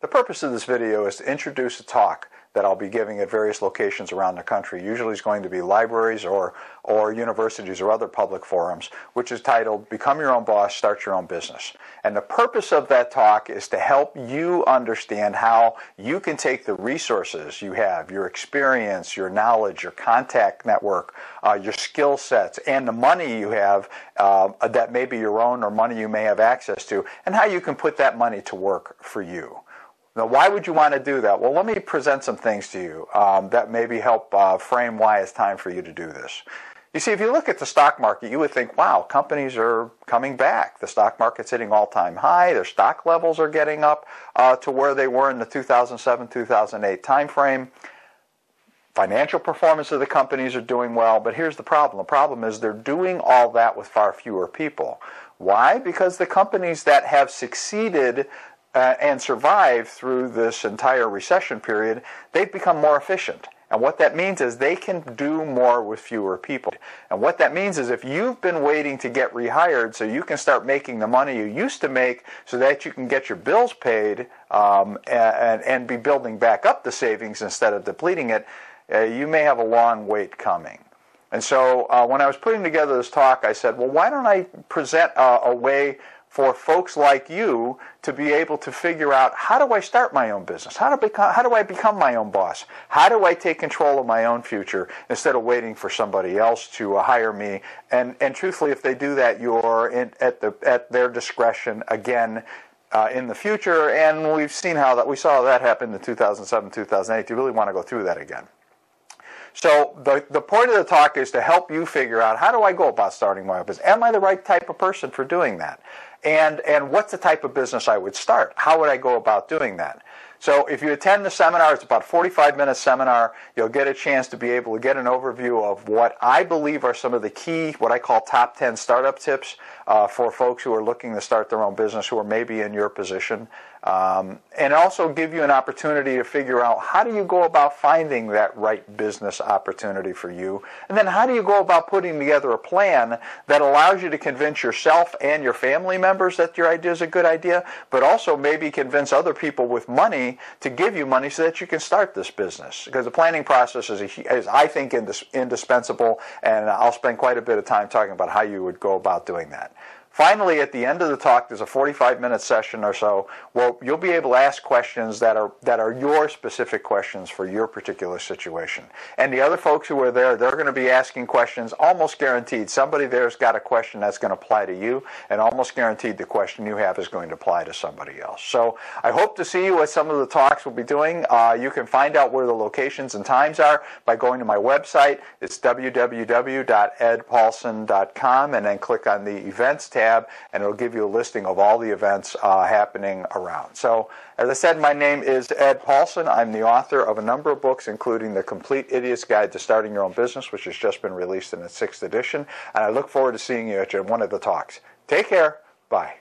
The purpose of this video is to introduce a talk that I'll be giving at various locations around the country. Usually it's going to be libraries or universities or other public forums, which is titled Become Your Own Boss, Start Your Own Business. And the purpose of that talk is to help you understand how you can take the resources you have, your experience, your knowledge, your contact network, your skill sets, and the money you have that may be your own or money you may have access to, and how you can put that money to work for you. Now, why would you want to do that? Well, let me present some things to you that maybe help frame why it's time for you to do this. You see, if you look at the stock market, you would think, wow, companies are coming back. The stock market's hitting all-time high. Their stock levels are getting up to where they were in the 2007-2008 timeframe. Financial performance of the companies are doing well, but here's the problem. The problem is they're doing all that with far fewer people. Why? Because the companies that have succeeded and survive through this entire recession period, they've become more efficient. And what that means is they can do more with fewer people. And what that means is if you've been waiting to get rehired so you can start making the money you used to make so that you can get your bills paid and be building back up the savings instead of depleting it, you may have a long wait coming. And so when I was putting together this talk, I said, well, why don't I present a way for folks like you to be able to figure out, how do I start my own business? How do I become my own boss? How do I take control of my own future instead of waiting for somebody else to hire me? And truthfully, if they do that, you're at their discretion again in the future. And we've seen we saw that happen in 2007, 2008. You really want to go through that again. So the point of the talk is to help you figure out, how do I go about starting my own business? Am I the right type of person for doing that? And what's the type of business I would start? How would I go about doing that? So if you attend the seminar, it's about a 45-minute seminar. You'll get a chance to be able to get an overview of what I believe are some of the key, what I call top 10 startup tips for folks who are looking to start their own business, who are maybe in your position. And also give you an opportunity to figure out, how do you go about finding that right business opportunity for you? And then how do you go about putting together a plan that allows you to convince yourself and your family members that your idea is a good idea, but also maybe convince other people with money to give you money so that you can start this business? Because the planning process is I think, indispensable, and I'll spend quite a bit of time talking about how you would go about doing that. Finally, at the end of the talk, there's a 45-minute session or so where you'll be able to ask questions that are your specific questions for your particular situation. And the other folks who are there, they're going to be asking questions, almost guaranteed. Somebody there's got a question that's going to apply to you, and almost guaranteed the question you have is going to apply to somebody else. So I hope to see you at some of the talks we'll be doing. You can find out where the locations and times are by going to my website. It's www.edpaulson.com, and then click on the Events tab, and it'll give you a listing of all the events happening around. So, as I said, my name is Ed Paulson. I'm the author of a number of books, including The Complete Idiot's Guide to Starting Your Own Business, which has just been released in its 6th edition. And I look forward to seeing you at one of the talks. Take care. Bye.